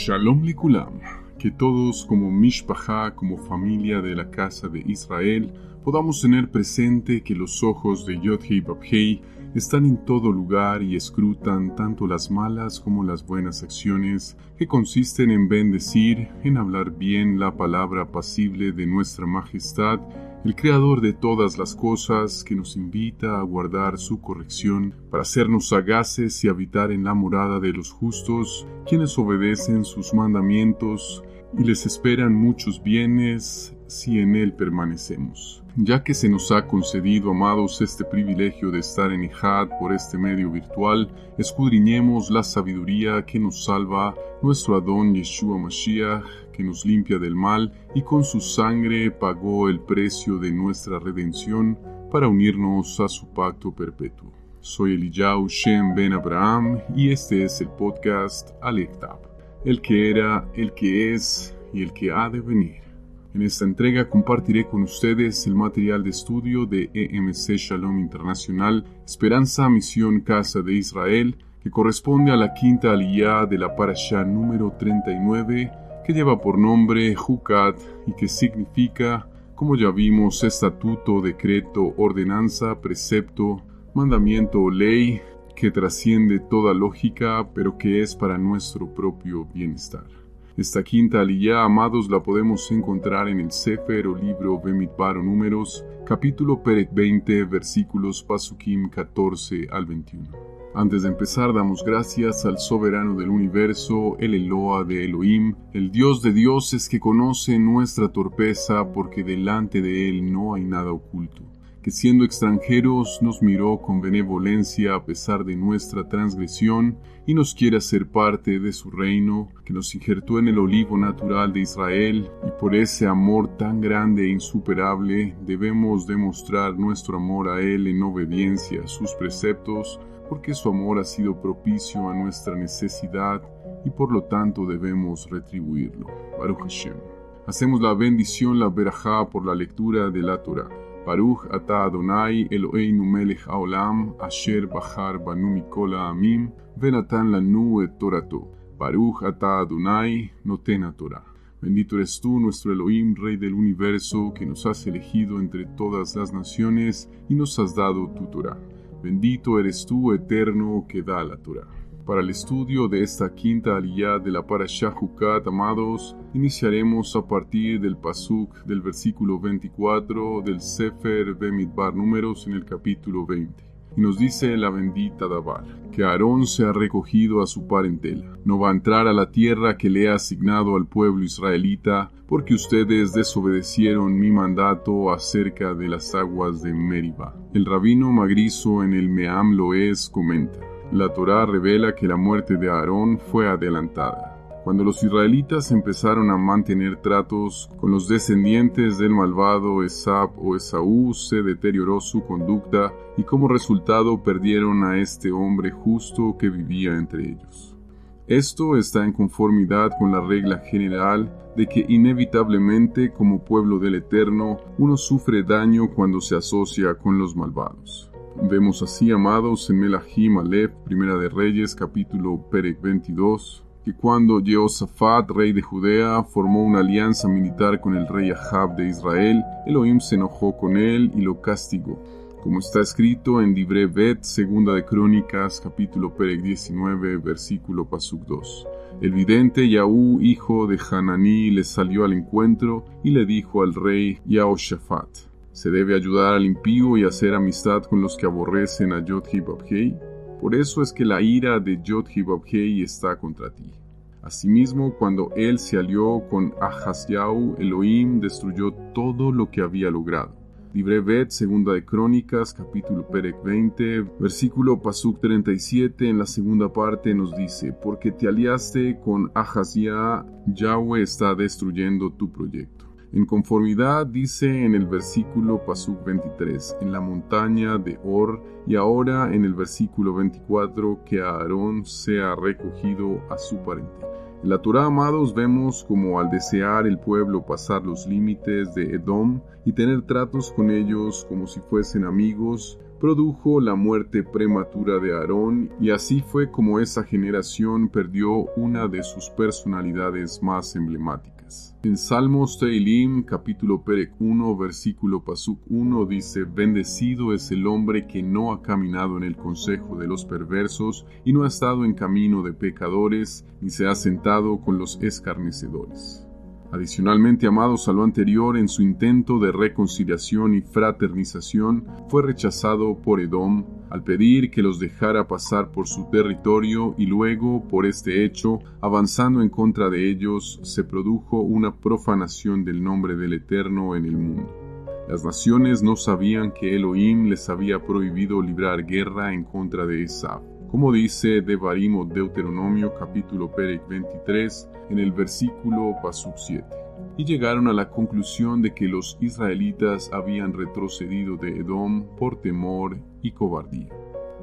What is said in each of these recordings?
Shalom Likulam, que todos como Mishpachá, como familia de la casa de Israel, podamos tener presente que los ojos de Yod-Hei Vav-Hei están en todo lugar y escrutan tanto las malas como las buenas acciones que consisten en bendecir, en hablar bien la palabra apacible de nuestra majestad, el Creador de todas las cosas, que nos invita a guardar su corrección para hacernos sagaces y habitar en la morada de los justos, quienes obedecen sus mandamientos y les esperan muchos bienes si en él permanecemos. Ya que se nos ha concedido, amados, este privilegio de estar en Ejad por este medio virtual, escudriñemos la sabiduría que nos salva, nuestro Adón Yeshua Mashiach, que nos limpia del mal y con su sangre pagó el precio de nuestra redención para unirnos a su pacto perpetuo. Soy Eliyahu Shem Ben Abraham y este es el podcast Aleph Tab, el que era, el que es y el que ha de venir. En esta entrega compartiré con ustedes el material de estudio de EMC Shalom Internacional, Esperanza Misión Casa de Israel, que corresponde a la quinta aliyá de la parashá número 39, que lleva por nombre Jucat y que significa, como ya vimos, estatuto, decreto, ordenanza, precepto, mandamiento o ley, que trasciende toda lógica, pero que es para nuestro propio bienestar. Esta quinta aliyá, amados, la podemos encontrar en el Sefer o libro Bemidbar o Números, capítulo Perek 20, versículos Pasukim 14 al 21. Antes de empezar, damos gracias al soberano del universo, el Eloa de Elohim, el Dios de dioses que conoce nuestra torpeza porque delante de él no hay nada oculto, que siendo extranjeros nos miró con benevolencia a pesar de nuestra transgresión y nos quiere hacer parte de su reino, que nos injertó en el olivo natural de Israel, y por ese amor tan grande e insuperable debemos demostrar nuestro amor a él en obediencia a sus preceptos, porque su amor ha sido propicio a nuestra necesidad y por lo tanto debemos retribuirlo. Baruch Hashem. Hacemos la bendición, la berajá, por la lectura de la Torah. Baruch ata Adonai Eloheinu melech haolam, asher bachar banu mikol ha'amim, venatan lanu et torato. Baruch ata Adonai noten haTorah. Bendito eres tú, nuestro Elohim, Rey del universo, que nos has elegido entre todas las naciones y nos has dado tu Torah. Bendito eres tú, eterno, que da la Torah. Para el estudio de esta quinta aliyá de la parashá Jucat, amados, iniciaremos a partir del pasuk del versículo 24 del Sefer Bemidbar Números en el capítulo 20. Y nos dice la bendita Dabar, que Aarón se ha recogido a su parentela. No va a entrar a la tierra que le he asignado al pueblo israelita, porque ustedes desobedecieron mi mandato acerca de las aguas de Meribá. El rabino Magrizo en el Meam Loez comenta: la Torá revela que la muerte de Aarón fue adelantada. Cuando los israelitas empezaron a mantener tratos con los descendientes del malvado Esab o Esaú, se deterioró su conducta y como resultado perdieron a este hombre justo que vivía entre ellos. Esto está en conformidad con la regla general de que inevitablemente como pueblo del Eterno uno sufre daño cuando se asocia con los malvados. Vemos así, amados, en Melahim Aleph, Primera de Reyes, capítulo Perek 22, que cuando Jehosafat, rey de Judea, formó una alianza militar con el rey Ahab de Israel, Elohim se enojó con él y lo castigó, como está escrito en Divrei Bet, Segunda de Crónicas, capítulo Perek 19, versículo Pasuk 2. El vidente Yahú, hijo de Hananí, le salió al encuentro y le dijo al rey Yehoshafat: ¿se debe ayudar al impío y hacer amistad con los que aborrecen a Yod-Hei Vav-Hei? Por eso es que la ira de Yod-Hei Vav-Hei está contra ti. Asimismo, cuando él se alió con Ahazyahu, Elohim destruyó todo lo que había logrado. Divrei Bet, Segunda de Crónicas, capítulo Perek 20, versículo Pasuk 37, en la segunda parte nos dice: porque te aliaste con Ahazyahu, Yahweh está destruyendo tu proyecto. En conformidad, dice en el versículo Pasuk 23, en la montaña de Or, y ahora en el versículo 24, que Aarón sea recogido a su parentela. En la Torá, amados, vemos como al desear el pueblo pasar los límites de Edom y tener tratos con ellos como si fuesen amigos, produjo la muerte prematura de Aarón, y así fue como esa generación perdió una de sus personalidades más emblemáticas. En Salmos Teilim, capítulo Perek 1, versículo Pasuk 1, dice: «Bendecido es el hombre que no ha caminado en el consejo de los perversos, y no ha estado en camino de pecadores, ni se ha sentado con los escarnecedores». Adicionalmente, amados, a lo anterior, en su intento de reconciliación y fraternización, fue rechazado por Edom al pedir que los dejara pasar por su territorio, y luego, por este hecho, avanzando en contra de ellos, se produjo una profanación del nombre del Eterno en el mundo. Las naciones no sabían que Elohim les había prohibido librar guerra en contra de Esaú. Como dice Devarim o Deuteronomio capítulo Perek 23 en el versículo Pasuk 7. Y llegaron a la conclusión de que los israelitas habían retrocedido de Edom por temor y cobardía.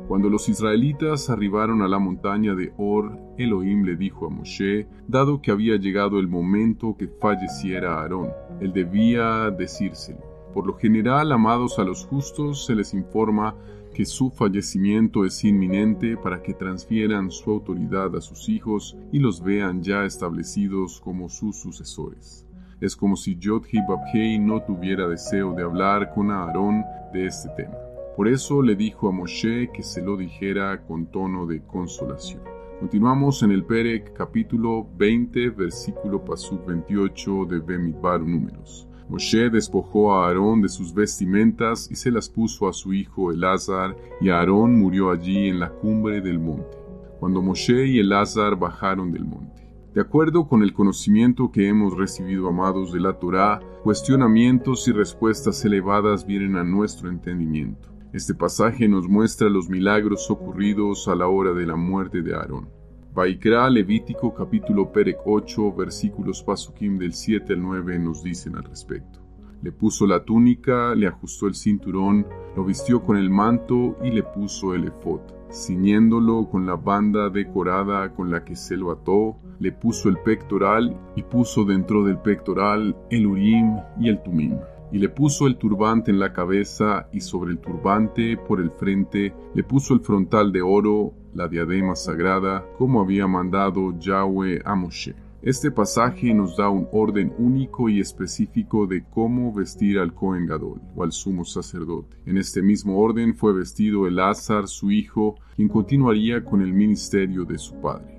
Cuando los israelitas arribaron a la montaña de Or, Elohim le dijo a Moshe, dado que había llegado el momento que falleciera Aarón, él debía decírselo. Por lo general, amados, a los justos se les informa que su fallecimiento es inminente para que transfieran su autoridad a sus hijos y los vean ya establecidos como sus sucesores. Es como si Yod-Heh-Vav'Heh no tuviera deseo de hablar con Aarón de este tema. Por eso le dijo a Moshe que se lo dijera con tono de consolación. Continuamos en el Perek capítulo 20, versículo Pasuk 28 de Bemidbar Números. Moshe despojó a Aarón de sus vestimentas y se las puso a su hijo Elazar, y Aarón murió allí en la cumbre del monte, cuando Moshe y Elazar bajaron del monte. De acuerdo con el conocimiento que hemos recibido, amados, de la Torá, cuestionamientos y respuestas elevadas vienen a nuestro entendimiento. Este pasaje nos muestra los milagros ocurridos a la hora de la muerte de Aarón. Vaikra, Levítico capítulo Perek 8, versículos Pasukim del 7 al 9 nos dicen al respecto. Le puso la túnica, le ajustó el cinturón, lo vistió con el manto y le puso el efod, ciñéndolo con la banda decorada con la que se lo ató, le puso el pectoral y puso dentro del pectoral el Urim y el Tumim. Y le puso el turbante en la cabeza, y sobre el turbante por el frente le puso el frontal de oro, la diadema sagrada, como había mandado Yahweh a Moshe. Este pasaje nos da un orden único y específico de cómo vestir al Cohen Gadol, o al sumo sacerdote. En este mismo orden fue vestido Elazar, su hijo, quien continuaría con el ministerio de su padre.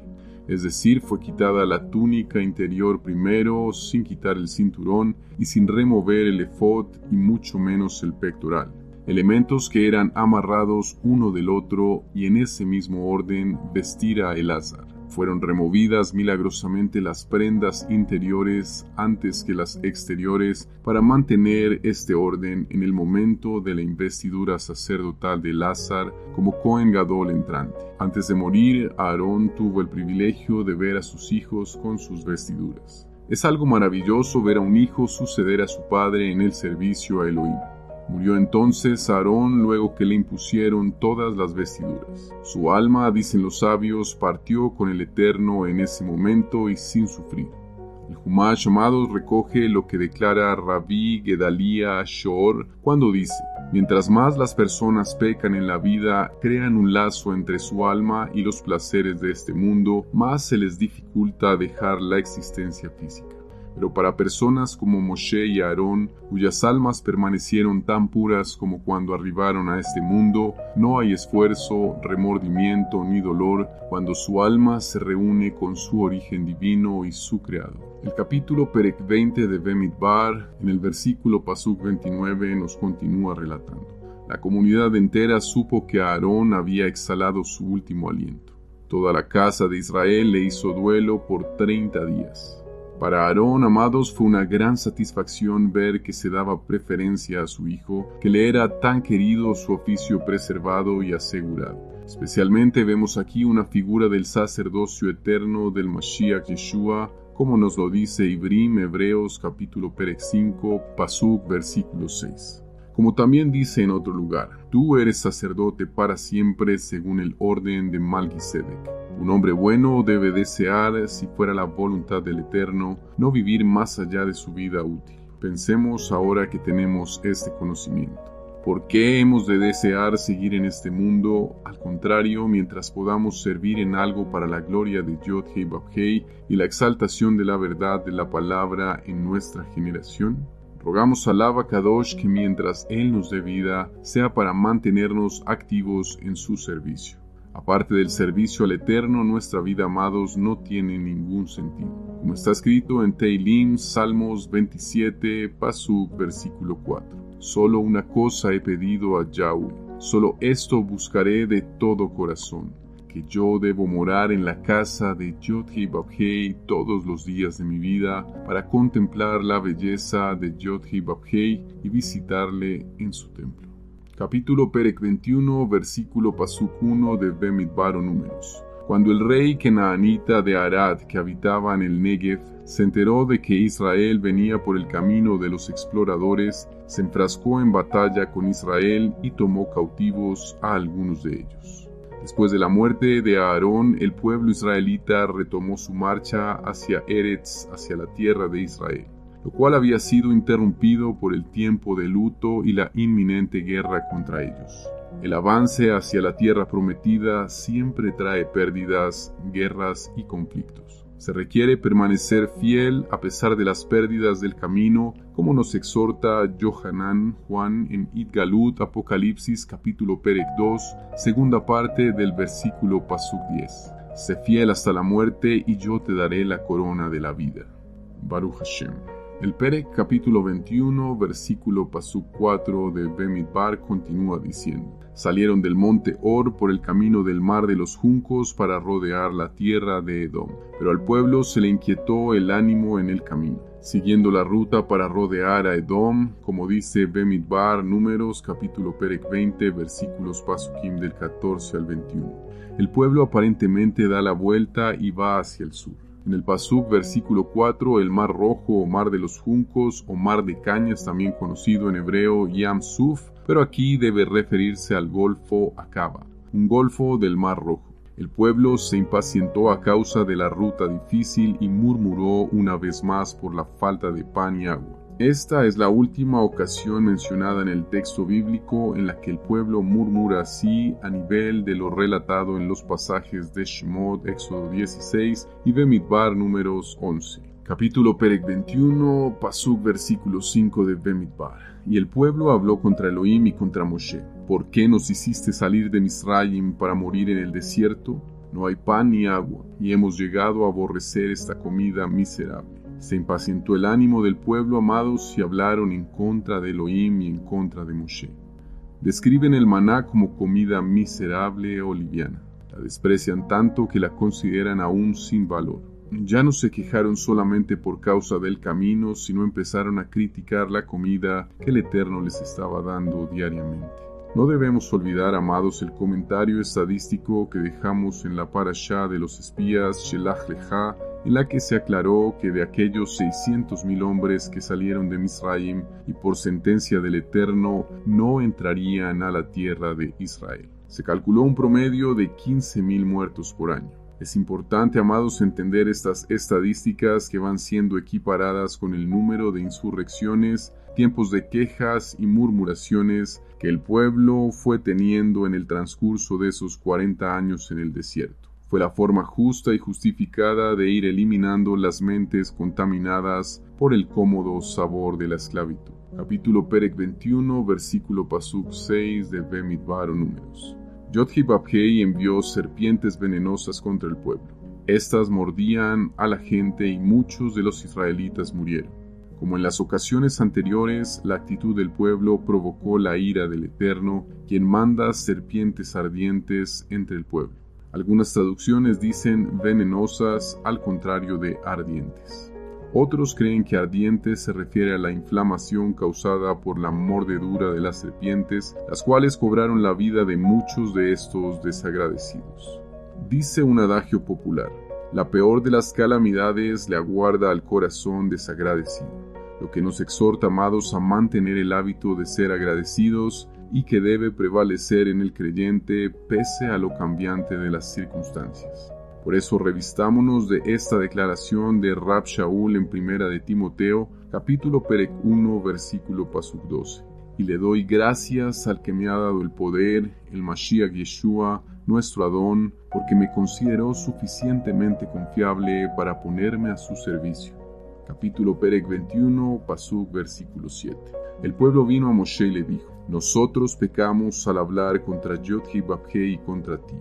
Es decir, fue quitada la túnica interior primero, sin quitar el cinturón y sin remover el efod y mucho menos el pectoral. Elementos que eran amarrados uno del otro, y en ese mismo orden vestir a Elazar. Fueron removidas milagrosamente las prendas interiores antes que las exteriores para mantener este orden en el momento de la investidura sacerdotal de Elazar como Cohen Gadol entrante. Antes de morir, Aarón tuvo el privilegio de ver a sus hijos con sus vestiduras. Es algo maravilloso ver a un hijo suceder a su padre en el servicio a Elohim. Murió entonces Aarón luego que le impusieron todas las vestiduras. Su alma, dicen los sabios, partió con el Eterno en ese momento y sin sufrir. El Humash, amados, recoge lo que declara Rabbi Gedalía Shor cuando dice: mientras más las personas pecan en la vida, crean un lazo entre su alma y los placeres de este mundo, más se les dificulta dejar la existencia física. Pero para personas como Moshe y Aarón, cuyas almas permanecieron tan puras como cuando arribaron a este mundo, no hay esfuerzo, remordimiento ni dolor cuando su alma se reúne con su origen divino y su creador. El capítulo Perek 20 de Bemidbar, en el versículo Pasuk 29, nos continúa relatando. La comunidad entera supo que Aarón había exhalado su último aliento. Toda la casa de Israel le hizo duelo por 30 días. Para Aarón, amados, fue una gran satisfacción ver que se daba preferencia a su hijo, que le era tan querido su oficio preservado y asegurado. Especialmente vemos aquí una figura del sacerdocio eterno del Mashiach Yeshua, como nos lo dice Ibrim, Hebreos capítulo Perek 5, Pasuk versículo 6. Como también dice en otro lugar: tú eres sacerdote para siempre según el orden de Malquisedec. Un hombre bueno debe desear, si fuera la voluntad del Eterno, no vivir más allá de su vida útil. Pensemos ahora que tenemos este conocimiento. ¿Por qué hemos de desear seguir en este mundo? Al contrario, mientras podamos servir en algo para la gloria de Yod-Heh Vav-Heh y la exaltación de la verdad de la palabra en nuestra generación. Rogamos al Abba Kadosh que mientras Él nos dé vida, sea para mantenernos activos en su servicio. Aparte del servicio al Eterno, nuestra vida, amados, no tiene ningún sentido. Como está escrito en Teilim, Salmos 27, Pasuk, versículo 4. Solo una cosa he pedido a Yahweh, solo esto buscaré de todo corazón, que yo debo morar en la casa de Yod-Heh Vav-Heh todos los días de mi vida, para contemplar la belleza de Yod-Heh Vav-Heh y visitarle en su templo. Capítulo Perek 21, versículo Pasuk 1 de Bemidbar o Números. Cuando el rey Kenaanita de Arad, que habitaba en el Negev, se enteró de que Israel venía por el camino de los exploradores, se enfrascó en batalla con Israel y tomó cautivos a algunos de ellos. Después de la muerte de Aarón, el pueblo israelita retomó su marcha hacia Eretz, hacia la tierra de Israel, lo cual había sido interrumpido por el tiempo de luto y la inminente guerra contra ellos. El avance hacia la tierra prometida siempre trae pérdidas, guerras y conflictos. Se requiere permanecer fiel a pesar de las pérdidas del camino, como nos exhorta Yohanan Juan en Itgalut Apocalipsis capítulo Perek 2, segunda parte del versículo Pasuk 10. Sé fiel hasta la muerte y yo te daré la corona de la vida. Baruch Hashem. El Perek capítulo 21, versículo Pasuk 4 de Bemidbar continúa diciendo: Salieron del monte Or por el camino del mar de los juncos para rodear la tierra de Edom, pero al pueblo se le inquietó el ánimo en el camino, siguiendo la ruta para rodear a Edom, como dice Bemidbar Números capítulo Perek 20, versículos Pasukim del 14 al 21. El pueblo aparentemente da la vuelta y va hacia el sur. En el Pasuk versículo 4, el mar rojo o mar de los juncos o mar de cañas, también conocido en hebreo Yam Suf, pero aquí debe referirse al golfo Akaba, un golfo del mar rojo. El pueblo se impacientó a causa de la ruta difícil y murmuró una vez más por la falta de pan y agua. Esta es la última ocasión mencionada en el texto bíblico en la que el pueblo murmura así a nivel de lo relatado en los pasajes de Shemot, Éxodo 16 y Bemidbar Números 11. Capítulo Perek 21, Pasuk versículo 5 de Bemidbar. Y el pueblo habló contra Elohim y contra Moshe. ¿Por qué nos hiciste salir de Misraim para morir en el desierto? No hay pan ni agua, y hemos llegado a aborrecer esta comida miserable. Se impacientó el ánimo del pueblo, amados, y hablaron en contra de Elohim y en contra de Moshe. Describen el maná como comida miserable o liviana. La desprecian tanto que la consideran aún sin valor. Ya no se quejaron solamente por causa del camino, sino empezaron a criticar la comida que el Eterno les estaba dando diariamente. No debemos olvidar, amados, el comentario estadístico que dejamos en la parashá de los espías Shelach Lecha, en la que se aclaró que de aquellos 600,000 hombres que salieron de Misraim y por sentencia del Eterno no entrarían a la tierra de Israel. Se calculó un promedio de 15,000 muertos por año. Es importante, amados, entender estas estadísticas que van siendo equiparadas con el número de insurrecciones, tiempos de quejas y murmuraciones que el pueblo fue teniendo en el transcurso de esos 40 años en el desierto. Fue la forma justa y justificada de ir eliminando las mentes contaminadas por el cómodo sabor de la esclavitud. Capítulo Perek 21, versículo Pasuk 6 de Bemidbar o Números. Yod-Heh Vav-Heh envió serpientes venenosas contra el pueblo. Estas mordían a la gente y muchos de los israelitas murieron. Como en las ocasiones anteriores, la actitud del pueblo provocó la ira del Eterno, quien manda serpientes ardientes entre el pueblo. Algunas traducciones dicen venenosas al contrario de ardientes. Otros creen que ardientes se refiere a la inflamación causada por la mordedura de las serpientes, las cuales cobraron la vida de muchos de estos desagradecidos. Dice un adagio popular: la peor de las calamidades le aguarda al corazón desagradecido, lo que nos exhorta, amados, a mantener el hábito de ser agradecidos y que debe prevalecer en el creyente pese a lo cambiante de las circunstancias. Por eso revistámonos de esta declaración de Rab Shaul en primera de Timoteo, capítulo Perec 1, versículo Pasuk 12. Y le doy gracias al que me ha dado el poder, el Mashiach Yeshua, nuestro Adón, porque me consideró suficientemente confiable para ponerme a su servicio. Capítulo Perec 21, Pasuk, versículo 7. El pueblo vino a Moshe y le dijo: nosotros pecamos al hablar contra Yod-Heh-Vavheh y contra ti.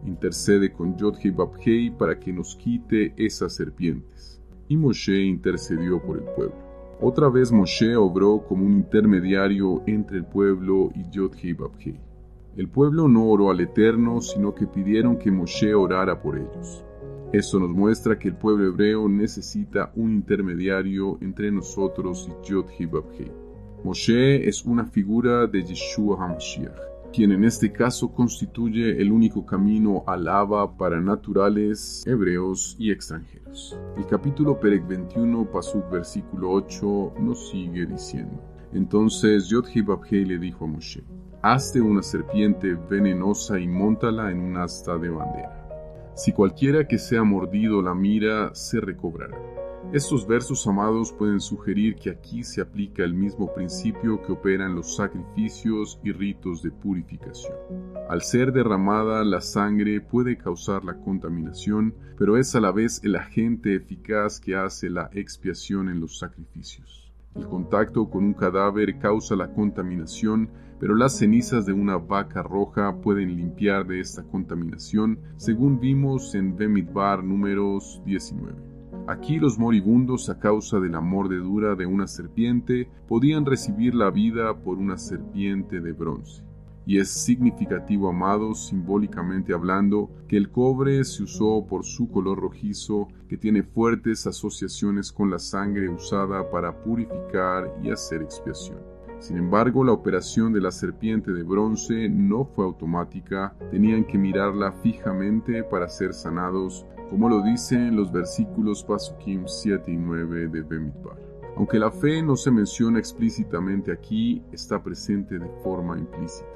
Intercede con Yod-Heh-Vavheh para que nos quite esas serpientes. Y Moshe intercedió por el pueblo. Otra vez Moshe obró como un intermediario entre el pueblo y Yod-Heh-Vavheh. El pueblo no oró al Eterno, sino que pidieron que Moshe orara por ellos. Esto nos muestra que el pueblo hebreo necesita un intermediario entre nosotros y Yod-Heh-Vavheh. Moshe es una figura de Yeshua HaMashiach, quien en este caso constituye el único camino al Abba para naturales, hebreos y extranjeros. El capítulo Perec 21, Pasuk, versículo 8, nos sigue diciendo: entonces Yod-Heh-Vavheh le dijo a Moshe: hazte una serpiente venenosa y móntala en un asta de bandera. Si cualquiera que sea mordido la mira, se recobrará. Estos versos, amados, pueden sugerir que aquí se aplica el mismo principio que opera en los sacrificios y ritos de purificación. Al ser derramada, la sangre puede causar la contaminación, pero es a la vez el agente eficaz que hace la expiación en los sacrificios. El contacto con un cadáver causa la contaminación, pero las cenizas de una vaca roja pueden limpiar de esta contaminación, según vimos en Bemidbar números 19. Aquí los moribundos, a causa de la mordedura de una serpiente, podían recibir la vida por una serpiente de bronce. Y es significativo, amados, simbólicamente hablando, que el cobre se usó por su color rojizo, que tiene fuertes asociaciones con la sangre usada para purificar y hacer expiación. Sin embargo, la operación de la serpiente de bronce no fue automática, tenían que mirarla fijamente para ser sanados, como lo dicen los versículos Pasukim 7 y 9 de Bemidbar. Aunque la fe no se menciona explícitamente aquí, está presente de forma implícita.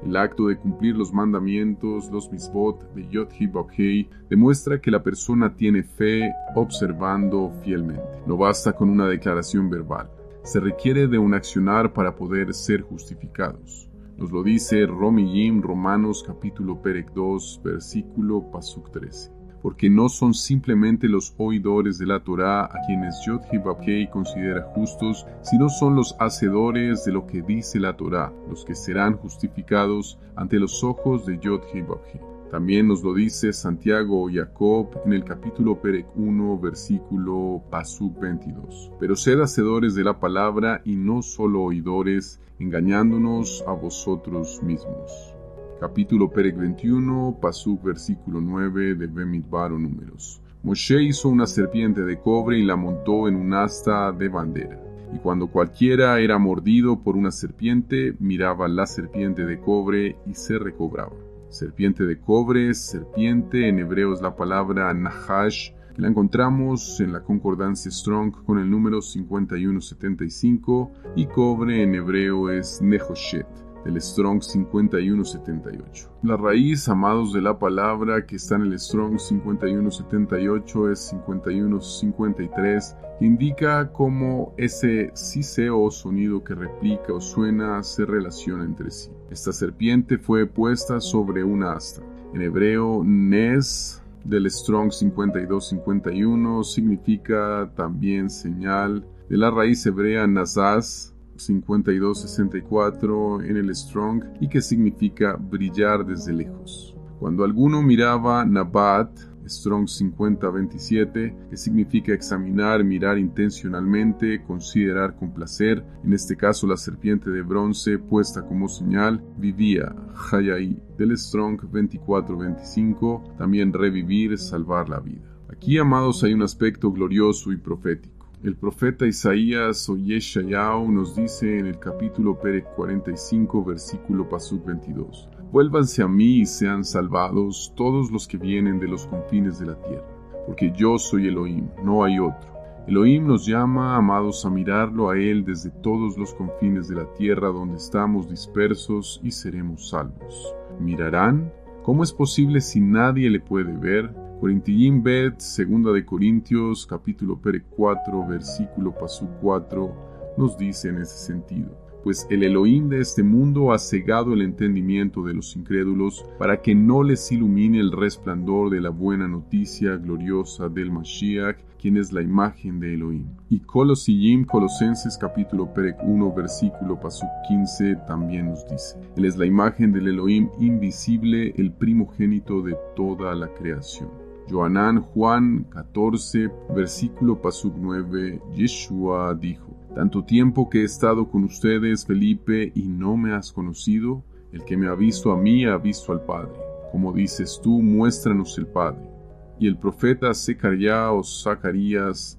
El acto de cumplir los mandamientos, los mitzvot de Yod-Heh-Vavheh, demuestra que la persona tiene fe observando fielmente. No basta con una declaración verbal. Se requiere de un accionar para poder ser justificados. Nos lo dice Romiyim, Romanos capítulo Perec 2, versículo Pasuk 13. Porque no son simplemente los oidores de la Torá a quienes Yod-Heh-Vavheh considera justos, sino son los hacedores de lo que dice la Torá, los que serán justificados ante los ojos de Yod-Heh-Vavheh. También nos lo dice Santiago o Jacob en el capítulo Perec 1, versículo Pasuk 22. Pero sed hacedores de la palabra y no solo oidores, engañándonos a vosotros mismos. Capítulo Perec 21, Pasuk, versículo 9 de Bemidbar o Números. Moshe hizo una serpiente de cobre y la montó en un asta de bandera. Y cuando cualquiera era mordido por una serpiente, miraba la serpiente de cobre y se recobraba. Serpiente de cobre, serpiente, en hebreo es la palabra Nahash, que la encontramos en la concordancia Strong con el número 5175, y cobre en hebreo es Nehoshet, del Strong 5178. La raíz, amados, de la palabra que está en el Strong 5178 es 5153, que indica cómo ese siseo o sonido que replica o suena se relaciona entre sí. Esta serpiente fue puesta sobre una asta. En hebreo, Nes, del Strong 5251, significa también señal, de la raíz hebrea Nazaz 5264 en el Strong, y que significa brillar desde lejos. Cuando alguno miraba Nabat, Strong 5027, que significa examinar, mirar intencionalmente, considerar con placer, en este caso la serpiente de bronce puesta como señal, vivía, Hayai, del Strong 2425, también revivir, salvar la vida. Aquí, amados, hay un aspecto glorioso y profético. El profeta Isaías o Yeshayahu nos dice en el capítulo Perec 45, versículo Pasuk 22: vuélvanse a mí y sean salvados todos los que vienen de los confines de la tierra, porque yo soy Elohim, no hay otro. Elohim nos llama, amados, a mirarlo a Él desde todos los confines de la tierra donde estamos dispersos y seremos salvos. ¿Mirarán? ¿Cómo es posible si nadie le puede ver? Corintiyim Bet, 2 de Corintios, capítulo Perek 4, versículo Pasuk 4, nos dice en ese sentido: pues el Elohim de este mundo ha cegado el entendimiento de los incrédulos para que no les ilumine el resplandor de la buena noticia gloriosa del Mashiach, quien es la imagen de Elohim. Y Colosenses capítulo Perek 1 versículo Pasuk 15 también nos dice: Él es la imagen del Elohim invisible, el primogénito de toda la creación. Johanán Juan 14 versículo Pasuk 9, Yeshua dijo: tanto tiempo que he estado con ustedes, Felipe, y no me has conocido. El que me ha visto a mí ha visto al Padre. Como dices tú, muéstranos el Padre. Y el profeta Zacarías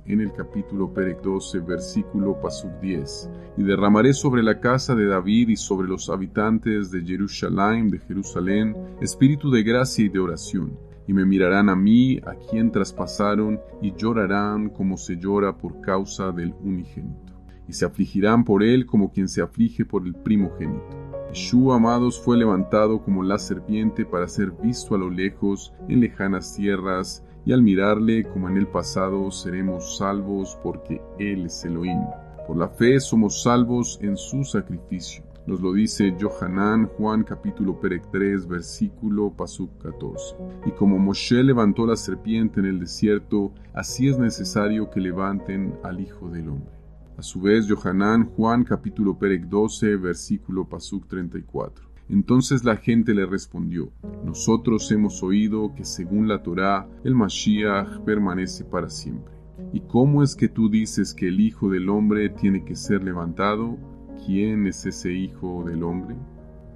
en el capítulo Perek 12, versículo Pasuk 10: y derramaré sobre la casa de David y sobre los habitantes de Jerusalén, espíritu de gracia y de oración. Y me mirarán a mí, a quien traspasaron, y llorarán como se llora por causa del unigénito. Y se afligirán por él como quien se aflige por el primogénito. Yeshua, amados, fue levantado como la serpiente para ser visto a lo lejos en lejanas tierras, y al mirarle como en el pasado seremos salvos porque Él es Elohim. Por la fe somos salvos en su sacrificio. Nos lo dice Johanán Juan capítulo Perek 3 versículo Pasuk 14. Y como Moshe levantó la serpiente en el desierto, así es necesario que levanten al Hijo del Hombre. A su vez, Johanán Juan capítulo Perek 12 versículo Pasuk 34. Entonces la gente le respondió: nosotros hemos oído que según la Torá el Mashiach permanece para siempre. ¿Y cómo es que tú dices que el Hijo del Hombre tiene que ser levantado? ¿Quién es ese Hijo del Hombre?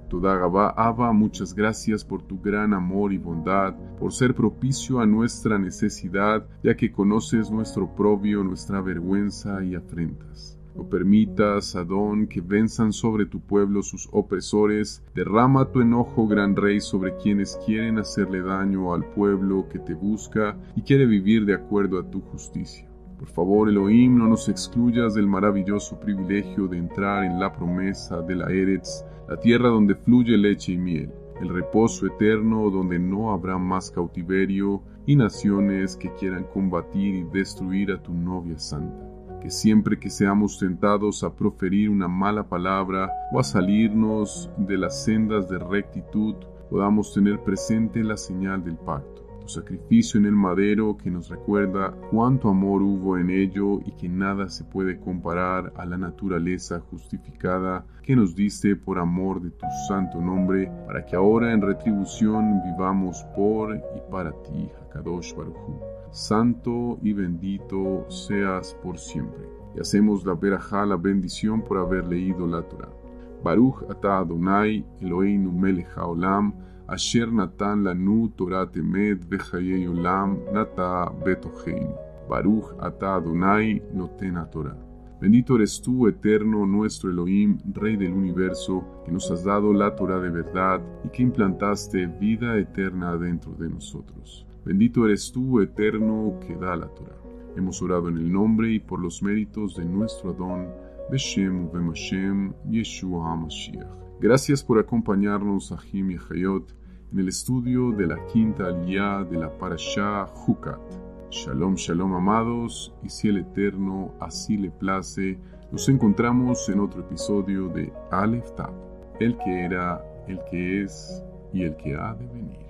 Toda Gabá Abba, muchas gracias por tu gran amor y bondad, por ser propicio a nuestra necesidad, ya que conoces nuestro oprobio, nuestra vergüenza y afrentas. No permitas, Adón, que venzan sobre tu pueblo sus opresores. Derrama tu enojo, gran rey, sobre quienes quieren hacerle daño al pueblo que te busca y quiere vivir de acuerdo a tu justicia. Por favor, Elohim, no nos excluyas del maravilloso privilegio de entrar en la promesa de la Eretz, la tierra donde fluye leche y miel, el reposo eterno donde no habrá más cautiverio y naciones que quieran combatir y destruir a tu novia santa. Que siempre que seamos tentados a proferir una mala palabra o a salirnos de las sendas de rectitud, podamos tener presente la señal del pacto, tu sacrificio en el madero que nos recuerda cuánto amor hubo en ello y que nada se puede comparar a la naturaleza justificada que nos diste por amor de tu santo nombre, para que ahora en retribución vivamos por y para ti, Hakadosh Baruj Hu. Santo y bendito seas por siempre. Y hacemos la verajá, la bendición, por haber leído la Torah. Baruch atah Adonai, Eloheinu melech haolam, asher natan lanu Torat emet vechayei olam nata betocheinu. Baruch atah Adonai noten Torah. Bendito eres tú, eterno, nuestro Elohim, Rey del universo, que nos has dado la Torah de verdad y que implantaste vida eterna dentro de nosotros. Bendito eres tú, eterno, que da la Torah. Hemos orado en el nombre y por los méritos de nuestro Adón, Beshem Uvemashem, Yeshua HaMashiach. Gracias por acompañarnos, Ahim y Hayot, en el estudio de la quinta aliyá de la Parashá Jucat. Shalom, shalom, amados, y si el Eterno así le place, nos encontramos en otro episodio de Aleph Tav, el que era, el que es y el que ha de venir.